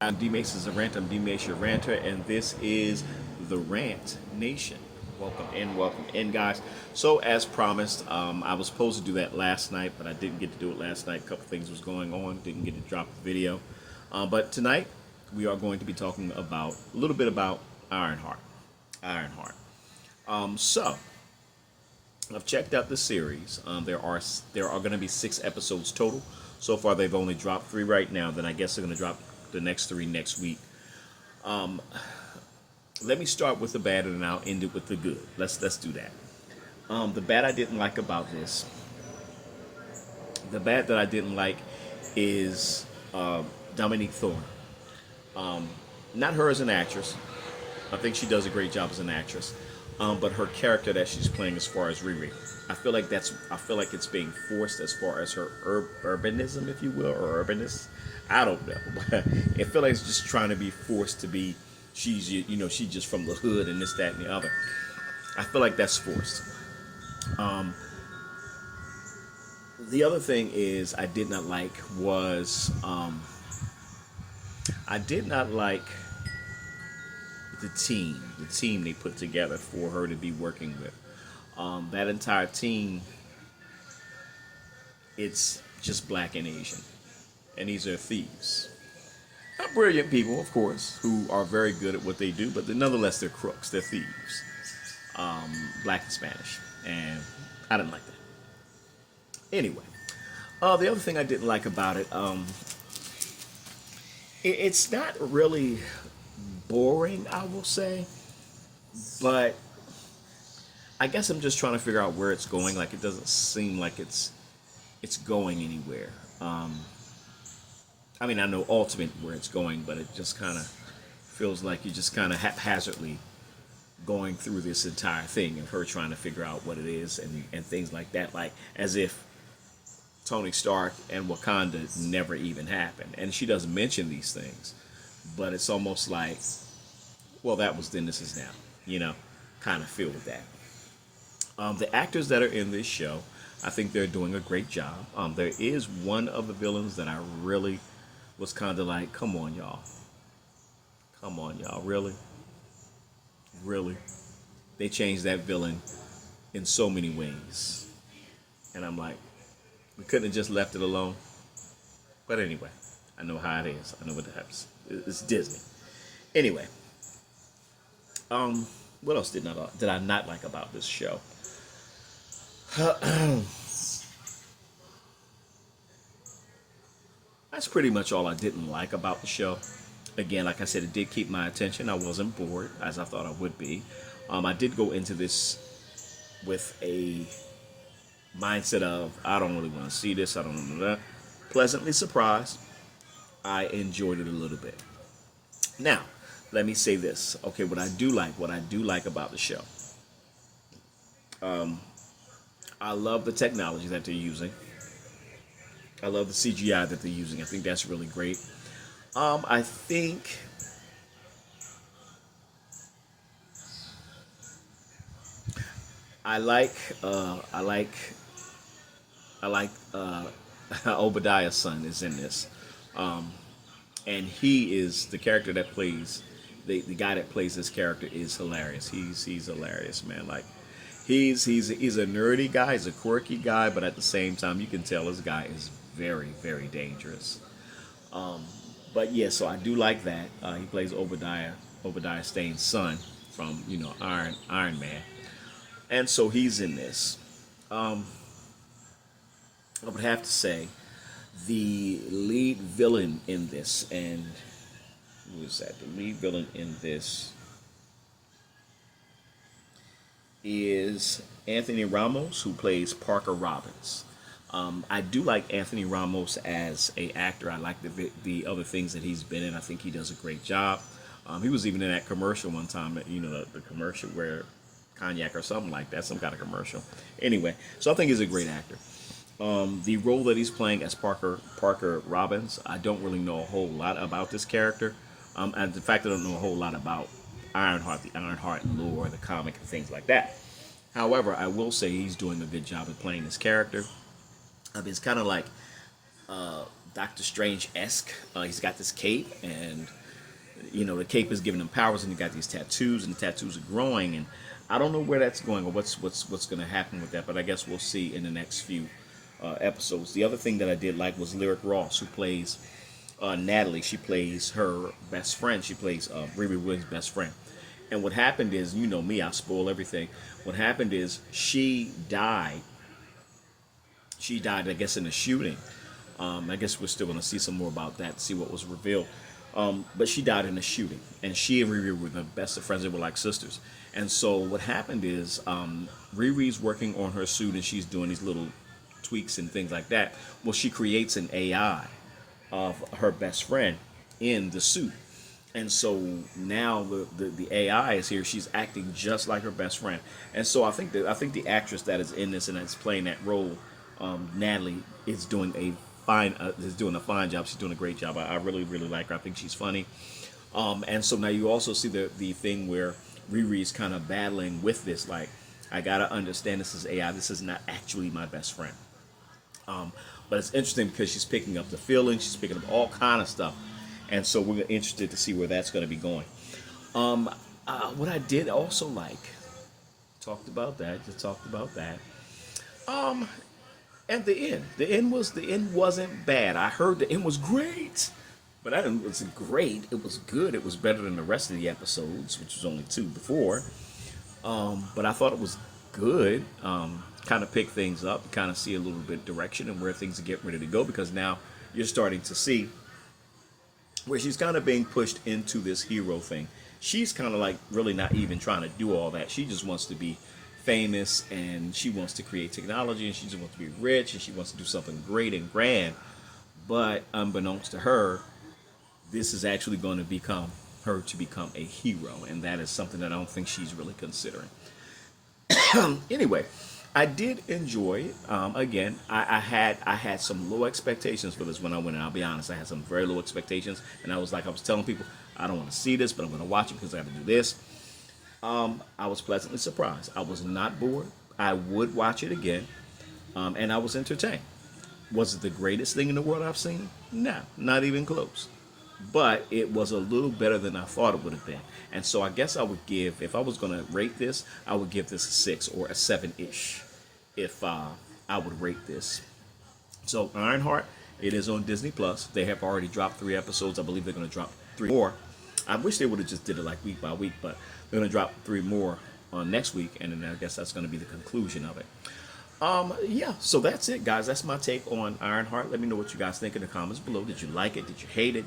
I'm D Mace's a rant. I'm D Mace your ranter, and this is the Rant Nation. Welcome in, guys. So, as promised, I was supposed to do that last night, but I didn't get to do it last night. A couple things was going on, didn't get to drop the video. But tonight, we are going to be talking about a little bit about Ironheart. Ironheart. So, I've checked out the series. There are going to be 6 episodes total. So far, they've only dropped 3 right now. Then I guess they're going to drop the next 3 next week. Let me start with the bad, and then I'll end it with the good. Let's do that. The bad I didn't like about this. The bad that I didn't like is Dominique Thorne. Not her as an actress. I think she does a great job as an actress. But her character that she's playing, as far as Riri, I feel like it's being forced as far as her urbanism, if you will, or urbanist. I don't know, but I feel like it's just trying to be forced to be. She's just from the hood and this, that, and the other. I feel like that's forced. The other thing is I did not like was I did not like the team they put together for her to be working with. That entire team, it's just black and Asian, and these are thieves. Not brilliant people, of course, who are very good at what they do, but nonetheless they're crooks, they're thieves. Black and Spanish, and I didn't like that. Anyway, the other thing I didn't like about it, it's not really boring, I will say, but I guess I'm just trying to figure out where it's going. Like, it doesn't seem like it's going anywhere. I mean, I know ultimate where it's going, but it just kind of feels like you're just kind of haphazardly going through this entire thing of her trying to figure out what it is and things like that, like as if Tony Stark and Wakanda never even happened. And she doesn't mention these things, but it's almost like, well, that was then, this is now, kind of feel with that. The actors that are in this show, I think they're doing a great job. There is one of the villains that I really was kind of like, come on, y'all. Come on, y'all. Really? Really? They changed that villain in so many ways. And I'm like, we couldn't have just left it alone. But anyway, I know how it is. I know what happens. It's Disney. Anyway, what else did I not like about this show? That's pretty much all I didn't like about the show. Again, like I said, it did keep my attention. I wasn't bored as I thought I would be. I did go into this with a mindset of, I don't really want to see this. I don't know that. Pleasantly surprised. I enjoyed it a little bit. Now, let me say this. Okay, what I do like about the show. I love the technology that they're using. I love the CGI that they're using. I think that's really great. I think I like Obadiah's son is in this, and he is the character that plays the guy that plays this character is hilarious. He's hilarious, man. Like, he's a nerdy guy, he's a quirky guy, but at the same time, you can tell this guy is very, very dangerous. But yeah, so I do like that. He plays Obadiah Stane's son from Iron Man, and so he's in this. I would have to say the lead villain in this, and who is that? The lead villain in this is Anthony Ramos, who plays Parker Robbins. I do like Anthony Ramos as a actor. I like the other things that he's been in. I think he does a great job. He was even in that commercial one time. The commercial where cognac or something like that, some kind of commercial. Anyway, so I think he's a great actor. The role that he's playing as Parker Robbins, I don't really know a whole lot about this character. And in fact, I don't know a whole lot about Ironheart, the Ironheart lore, the comic, and things like that. However, I will say he's doing a good job of playing this character. It's kind of like Doctor Strange-esque. He's got this cape, and the cape is giving him powers, and he got these tattoos, and the tattoos are growing, and I don't know where that's going or what's going to happen with that, but I guess we'll see in the next few episodes. The other thing that I did like was Lyric Ross, who plays Natalie. She plays her best friend. She plays Riri Williams' best friend. And what happened is, you know me, I spoil everything. What happened is she died. She died, I guess, in a shooting. I guess we're still going to see some more about that, see what was revealed. But she died in a shooting, and she and Riri were the best of friends. They were like sisters. And so what happened is Riri's working on her suit, and she's doing these little tweaks and things like that. Well, she creates an AI of her best friend in the suit. And so now the AI is here. She's acting just like her best friend. And so I think the actress that is in this and that's playing that role, Natalie, is doing a fine job. She's doing a great job. I really, really like her. I think she's funny. And so now you also see the thing where Riri's kind of battling with this. Like, I gotta understand this is AI. This is not actually my best friend. But it's interesting because she's picking up the feelings. She's picking up all kind of stuff. And so we're interested to see where that's going to be going. What I did also like, talked about that. And the end wasn't bad. I heard the end was great, but I didn't. It wasn't great. It was good. It was better than the rest of the episodes, which was only 2 before. But I thought it was good. Kind of pick things up, kind of see a little bit direction and where things are getting ready to go, because now you're starting to see where she's kind of being pushed into this hero thing. She's kind of like really not even trying to do all that. She just wants to be famous, and she wants to create technology, and she just wants to be rich, and she wants to do something great and grand. But unbeknownst to her, this is actually going to become a hero, and that is something that I don't think she's really considering. Anyway, I did enjoy it. Again, I had some low expectations for this when I went in. I'll be honest, I had some very low expectations, and I was telling people, I don't want to see this, but I'm going to watch it because I have to do this. I was pleasantly surprised. I was not bored. I would watch it again, and I was entertained. Was it the greatest thing in the world I've seen? No, not even close. But it was a little better than I thought it would have been. And so I guess I would give, if I was going to rate this, I would give this a 6 or a 7-ish. If I would rate this. So Ironheart, it is on Disney Plus. They have already dropped 3 episodes. I believe they're going to drop 3 more. I wish they would have just did it like week by week, but they're going to drop 3 more on next week, and then I guess that's going to be the conclusion of it. Yeah, so that's it, guys. That's my take on Ironheart. Let me know what you guys think in the comments below. Did you like it? Did you hate it?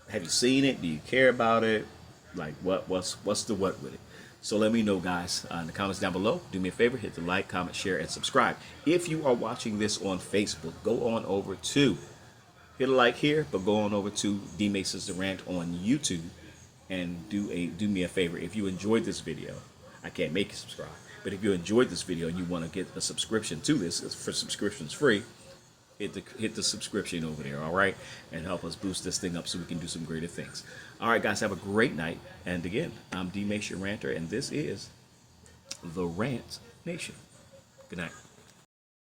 Have you seen it? Do you care about it? Like, what's the what with it? So let me know, guys, in the comments down below. Do me a favor, hit the like, comment, share, and subscribe. If you are watching this on Facebook, go on over to, hit a like here, but go on over to D Mason's The Rant on YouTube and do me a favor. If you enjoyed this video, I can't make you subscribe, but if you enjoyed this video and you want to get a subscription to this, for subscriptions free, hit the subscription over there, all right? And help us boost this thing up so we can do some greater things. All right, guys, have a great night. And again, I'm D Mason Ranter, and this is The Rant Nation. Good night.